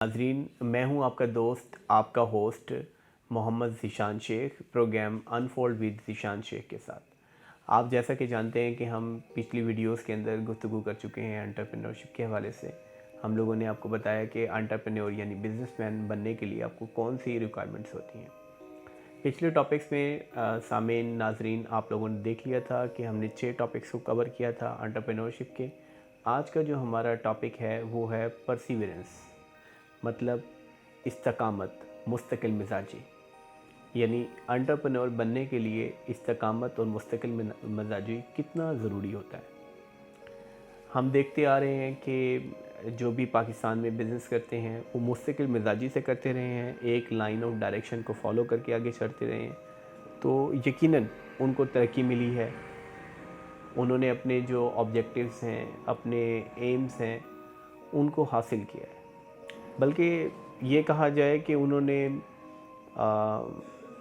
नाजरीन, मैं हूं आपका दोस्त, आपका host Mohammad Zeeshan Shaikh, programme unfold with Zeeshan Shaikh के साथ। आप जैसा कि जानते हैं कि हम पिछली वीडियोस के अंदर गुफ्तगू कर चुके हैं एंटरप्रेन्योरशिप के हवाले से। हम लोगों ने आपको बताया कि एंटरप्रेन्योर यानी बिजनेसमैन बनने के लिए आपको कौन सी रिक्वायरमेंट्स होती हैं। पिछले टॉपिक्स में सामीन नाजरीन आप लोगों ने देख लिया था कि हमने 6 टॉपिक्स को कवर किया था एंटरप्रेन्योरशिप के। आज का जो हमारा टॉपिक है वो है परसीवरेंस, मतलब इस्तकामत, मुस्तकिल मिजाजी। यानी एंटरप्रेन्योर बनने के लिए इस्तकामत और मुस्तकिल मिजाजी कितना ज़रूरी होता है। हम देखते आ रहे हैं कि जो भी पाकिस्तान में बिज़नेस करते हैं वो मुस्तकिल मिजाजी से करते रहे हैं, एक लाइन ऑफ डायरेक्शन को फॉलो करके आगे चलते रहे हैं, तो यकीनन उनको तरक्की मिली है। उन्होंने अपने जो ऑब्जेक्टिव्स हैं, अपने एम्स हैं, उनको हासिल किया है। बल्कि ये कहा जाए कि उन्होंने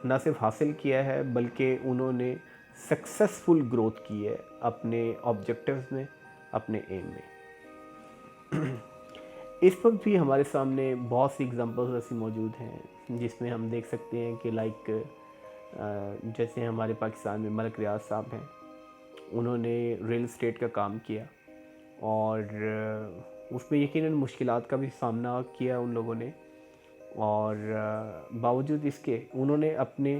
ना सिर्फ हासिल किया है बल्कि उन्होंने सक्सेसफुल ग्रोथ की है अपने ऑब्जेक्टिव्स में, अपने एम में। इस वक्त भी हमारे सामने बहुत सी एग्जांपल्स ऐसी मौजूद हैं जिसमें हम देख सकते हैं कि जैसे हमारे पाकिस्तान में मलिक रियाज साहब हैं, उन्होंने रियल एस्टेट का काम किया और उसमें यकीनन मुश्किलात का भी सामना किया उन लोगों ने, और बावजूद इसके उन्होंने अपने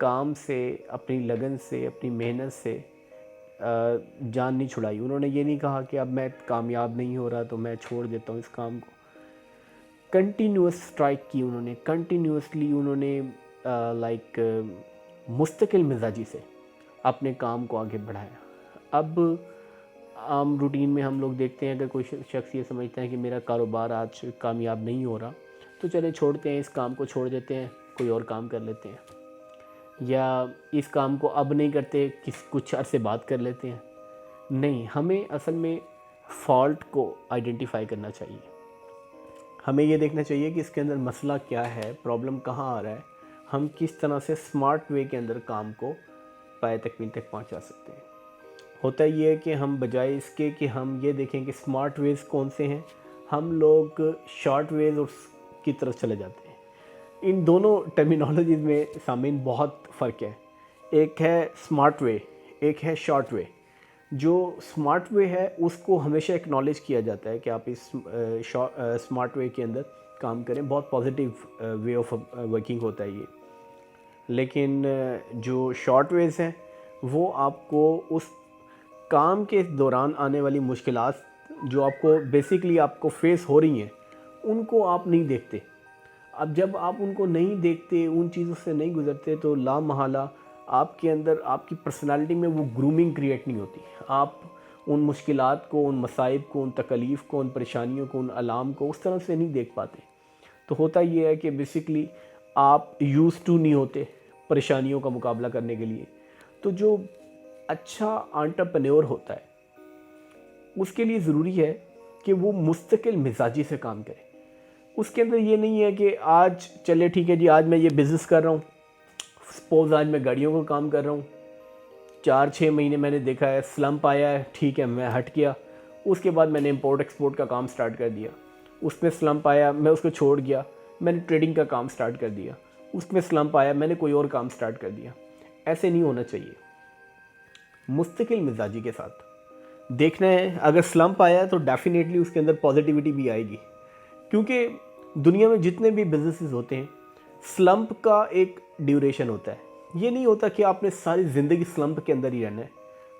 काम से, अपनी लगन से, अपनी मेहनत से जान नहीं छुड़ाई। उन्होंने ये नहीं कहा कि अब मैं कामयाब नहीं हो रहा तो मैं छोड़ देता हूँ इस काम को। कंटिन्यूस स्ट्राइक की उन्होंने, कंटिन्यूसली उन्होंने मुस्तकिल मिजाजी से अपने काम को आगे बढ़ाया। अब आम रूटीन में हम लोग देखते हैं, अगर कोई शख्स ये समझता है कि मेरा कारोबार आज कामयाब नहीं हो रहा तो चले छोड़ते हैं, इस काम को छोड़ देते हैं, कोई और काम कर लेते हैं, या इस काम को अब नहीं करते, कुछ अरसे बाद कर लेते हैं। नहीं, हमें असल में फॉल्ट को आइडेंटिफाई करना चाहिए। हमें ये देखना चाहिए कि इसके अंदर मसला क्या है, प्रॉब्लम कहाँ आ रहा है, हम किस तरह से स्मार्ट वे के अंदर काम को पाए तकमील तक पहुँचा सकते हैं। होता ये है कि हम बजाय इसके कि हम ये देखें कि स्मार्ट वेज़ कौन से हैं, हम लोग शॉर्ट वेज़ और की तरफ चले जाते हैं। इन दोनों टर्मिनोलॉजीज़ में सामीन बहुत फ़र्क है। एक है स्मार्ट वे, एक है शॉर्ट वे। जो स्मार्ट वे है उसको हमेशा एक्नॉलेज किया जाता है कि आप इस स्मार्ट वे के अंदर काम करें, बहुत पॉजिटिव वे ऑफ वर्किंग होता है ये। लेकिन जो शॉर्ट वेज़ हैं वो आपको उस काम के दौरान आने वाली मुश्किलात जो आपको बेसिकली आपको फेस हो रही हैं, उनको आप नहीं देखते। अब जब आप उनको नहीं देखते, उन चीज़ों से नहीं गुज़रते, तो लामहला आपके अंदर, आपकी पर्सनालिटी में वो ग्रूमिंग क्रिएट नहीं होती। आप उन मुश्किलात को, उन मसाइब को, उन तकलीफ़ को, उन परेशानियों को, उन अलाम को उस तरह से नहीं देख पाते। तो होता ये है कि बेसिकली आप यूज़ टू नहीं होते परेशानियों का मुकाबला करने के लिए। तो जो अच्छा एंटरप्रेन्योर होता है उसके लिए ज़रूरी है कि वो मुस्तकिल मिजाजी से काम करे। उसके अंदर ये नहीं है कि आज चले ठीक है जी, आज मैं ये बिज़नेस कर रहा हूँ, सपोज़ आज मैं गाड़ियों का काम कर रहा हूँ, 4-6 महीने मैंने देखा है स्लम्प आया है, ठीक है मैं हट गया, उसके बाद मैंने इंपोर्ट एक्सपोर्ट का काम स्टार्ट कर दिया, उसमें स्लम्प आया, मैं उसको छोड़ गया, मैंने ट्रेडिंग का काम स्टार्ट कर दिया, उसमें स्लम्प आया, मैंने कोई और काम स्टार्ट कर दिया। ऐसे नहीं होना चाहिए। मुस्तकिल मिजाजी के साथ देखना है। अगर स्लम्प आया तो डेफिनेटली उसके अंदर पॉजिटिविटी भी आएगी, क्योंकि दुनिया में जितने भी बिजनेसेस होते हैं स्लम्प का एक ड्यूरेशन होता है। ये नहीं होता कि आपने सारी ज़िंदगी स्लम्प के अंदर ही रहना है।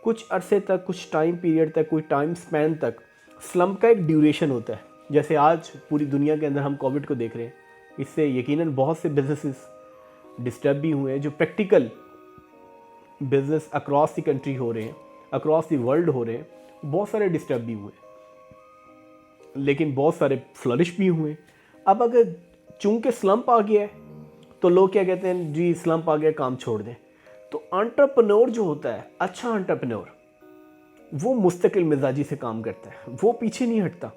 कुछ अरसे तक, कुछ टाइम पीरियड तक, कोई टाइम स्पैन तक स्लम्प का एक ड्यूरेशन होता है। जैसे आज पूरी दुनिया के अंदर हम कोविड को देख रहे हैं, इससे यकीनन बहुत से बिजनेसेस डिस्टर्ब भी हुए हैं। जो practical business across the country हो रहे हैं, अक्रॉस द वर्ल्ड हो रहे हैं, बहुत सारे डिस्टर्ब भी हुए, लेकिन बहुत सारे फ्लरिश भी हुए। अब अगर चूंकि स्लम्प आ गया है तो लोग क्या कहते हैं, जी स्लम्प आ गया, काम छोड़ दें। तो एंटरप्रेन्योर जो होता है, अच्छा एंटरप्रेन्योर, वो मुस्तकिल मिजाजी से काम करता है, वो पीछे नहीं हटता,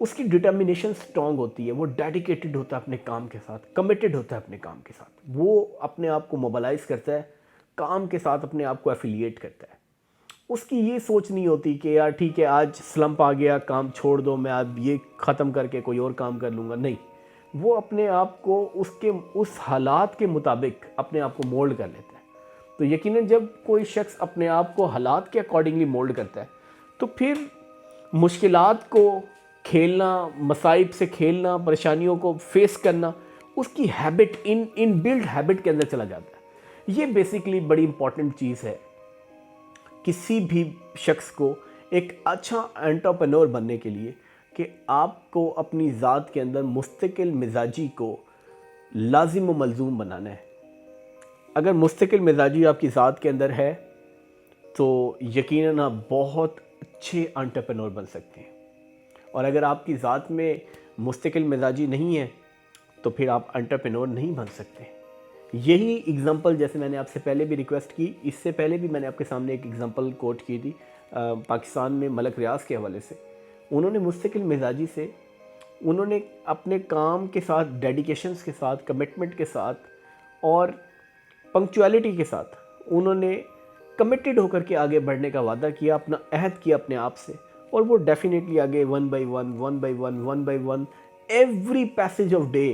उसकी डिटर्मिनेशन स्ट्रांग होती है, वो डेडिकेटेड होता है अपने काम के साथ, कमिटेड होता है अपने काम के साथ, वो अपने आप को मोबालाइज करता है, काम के साथ अपने आप को एफिलिएट करता है। اس کی یہ سوچ نہیں ہوتی کہ یار ٹھیک ہے آج سلمپ آ گیا کام چھوڑ دو، میں اب یہ ختم کر کے کوئی اور کام کر لوں گا. نہیں، وہ اپنے آپ کو اس حالات کے مطابق اپنے آپ کو مولڈ کر لیتا ہے. تو یقیناً جب کوئی شخص اپنے آپ کو حالات کے اکارڈنگلی مولڈ کرتا ہے تو پھر مشکلات کو کھیلنا، مصائب سے کھیلنا، پریشانیوں کو فیس کرنا اس کی ہیبٹ، ان بلڈ ہیبٹ کے اندر چلا جاتا ہے. یہ بیسیکلی بڑی امپورٹنٹ چیز ہے کسی بھی شخص کو ایک اچھا انٹرپرینور بننے کے لیے، کہ آپ کو اپنی ذات کے اندر مستقل مزاجی کو لازم و ملزوم بنانا ہے. اگر مستقل مزاجی آپ کی ذات کے اندر ہے تو یقیناً آپ بہت اچھے انٹرپرینور بن سکتے ہیں. اور اگر آپ کی ذات میں مستقل مزاجی نہیں ہے تو پھر آپ انٹرپرینور نہیں بن سکتے. یہی اگزامپل جیسے میں نے آپ سے پہلے بھی ریکویسٹ کی، اس سے پہلے بھی میں نے آپ کے سامنے ایک اگزامپل کوٹ کی تھی پاکستان میں ملک ریاض کے حوالے سے. انہوں نے مستقل مزاجی سے، انہوں نے اپنے کام کے ساتھ ڈیڈیکیشنز کے ساتھ، کمٹمنٹ کے ساتھ اور پنکچویلٹی کے ساتھ انہوں نے کمیٹڈ ہو کر کے آگے بڑھنے کا وعدہ کیا، اپنا عہد کیا اپنے آپ سے، اور وہ ڈیفینیٹلی آگے one by one every passage of day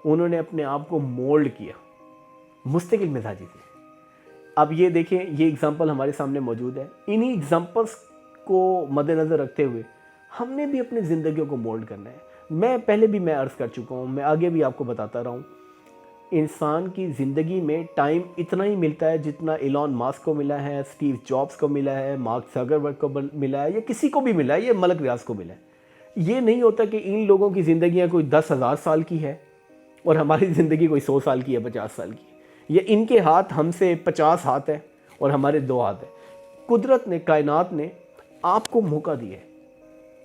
انہوں نے اپنے آپ کو مولڈ کیا مستقل مزاجی سے. اب یہ دیکھیں، یہ اگزامپل ہمارے سامنے موجود ہے. انہی اگزامپلس کو مد نظر رکھتے ہوئے ہم نے بھی اپنی زندگیوں کو مولڈ کرنا ہے. میں پہلے بھی میں عرض کر چکا ہوں، میں آگے بھی آپ کو بتاتا رہا ہوں، انسان کی زندگی میں ٹائم اتنا ہی ملتا ہے جتنا ایلون ماسک کو ملا ہے، اسٹیو جابس کو ملا ہے، مارک زکربرگ کو ملا ہے، یا کسی کو بھی ملا ہے، یہ ملک ریاض کو ملا ہے. یہ نہیں ہوتا کہ ان لوگوں کی زندگیاں کوئی 10,000 سال کی ہے اور ہماری زندگی کوئی 100 سال کی ہے، 50 سال کی ہے. یہ ان کے ہاتھ ہم سے 50 ہاتھ ہیں اور ہمارے 2 ہاتھ ہیں. قدرت نے، کائنات نے آپ کو موقع دیا ہے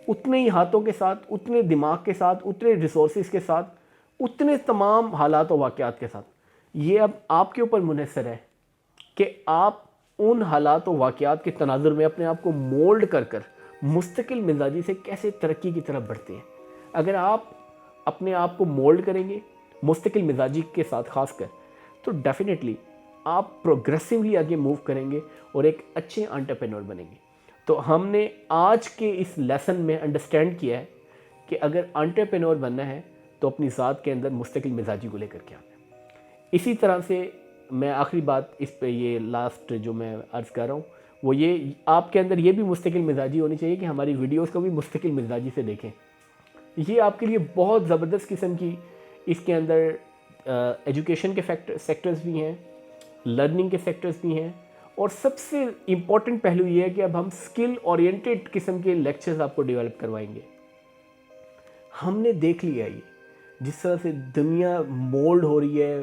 اتنے ہی ہاتھوں کے ساتھ، اتنے دماغ کے ساتھ، اتنے ریسورسز کے ساتھ، اتنے تمام حالات و واقعات کے ساتھ. یہ اب آپ کے اوپر منحصر ہے کہ آپ ان حالات و واقعات کے تناظر میں اپنے آپ کو مولڈ کر کر مستقل مزاجی سے کیسے ترقی کی طرف بڑھتے ہیں. اگر آپ اپنے آپ کو مولڈ کریں گے مستقل مزاجی کے ساتھ خاص کر، تو ڈیفینیٹلی آپ پروگریسیولی آگے موو کریں گے اور ایک اچھے انٹرپرینور بنیں گے. تو ہم نے آج کے اس لیسن میں انڈرسٹینڈ کیا ہے کہ اگر انٹرپرینور بننا ہے تو اپنی ذات کے اندر مستقل مزاجی کو لے کر کے آنا ہے. اسی طرح سے میں آخری بات اس پہ یہ لاسٹ جو میں عرض کر رہا ہوں وہ یہ، آپ کے اندر یہ بھی مستقل مزاجی ہونی چاہیے کہ ہماری ویڈیوز کو بھی مستقل مزاجی سے دیکھیں. یہ آپ کے لیے بہت زبردست قسم کی اس کے اندر ایجوکیشن کے سیکٹرز بھی ہیں، لرننگ کے سیکٹرز بھی ہیں، اور سب سے امپورٹنٹ پہلو یہ ہے کہ اب ہم سکل اورینٹڈ قسم کے لیکچرز آپ کو ڈیولپ کروائیں گے. ہم نے دیکھ لیا یہ جس طرح سے دنیا مولڈ ہو رہی ہے،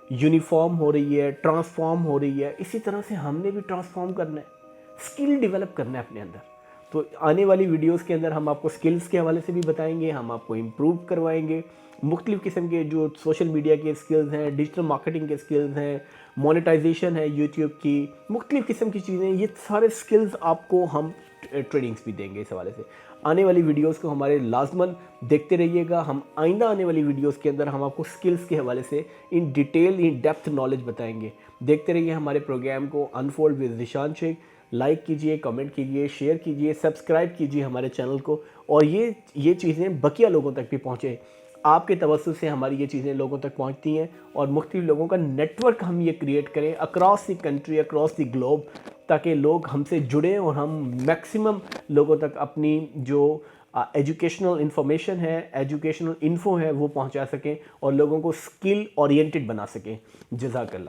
یونیفارم ہو رہی ہے، ٹرانسفارم ہو رہی ہے، اسی طرح سے ہم نے بھی ٹرانسفارم کرنا ہے، سکل ڈیولپ کرنا ہے اپنے اندر. تو آنے والی ویڈیوز کے اندر ہم آپ کو سکلز کے حوالے سے بھی بتائیں گے، ہم آپ کو امپروو کروائیں گے. مختلف قسم کے جو سوشل میڈیا کے سکلز ہیں، ڈیجیٹل مارکیٹنگ کے سکلز ہیں، مونیٹائزیشن ہے یوٹیوب کی، مختلف قسم کی چیزیں، یہ سارے سکلز آپ کو ہم ٹریننگز بھی دیں گے اس حوالے سے. آنے والی ویڈیوز کو ہمارے لازماً دیکھتے رہیے گا. ہم آئندہ آنے والی ویڈیوز کے اندر ہم آپ کو سکلز کے حوالے سے in detail, in depth knowledge بتائیں گے. دیکھتے رہیے ہمارے پروگرام کو unfold with Zeeshan Sheikh. Like کیجئے، کمنٹ کیجئے، شیئر کیجئے، سبسکرائب کیجئے ہمارے چینل کو، اور یہ چیزیں بقیہ لوگوں تک بھی پہنچے. آپ کے توسط سے ہماری یہ چیزیں لوگوں تک پہنچتی ہیں اور مختلف لوگوں کا نیٹ ورک ہم یہ کریٹ کریں across the country, across the globe, تاکہ لوگ ہم سے جڑیں اور ہم میکسیمم لوگوں تک اپنی جو ایجوکیشنل انفارمیشن ہے، ایجوکیشنل انفو ہے وہ پہنچا سکیں اور لوگوں کو سکل اورینٹڈ بنا سکیں. جزاک اللہ.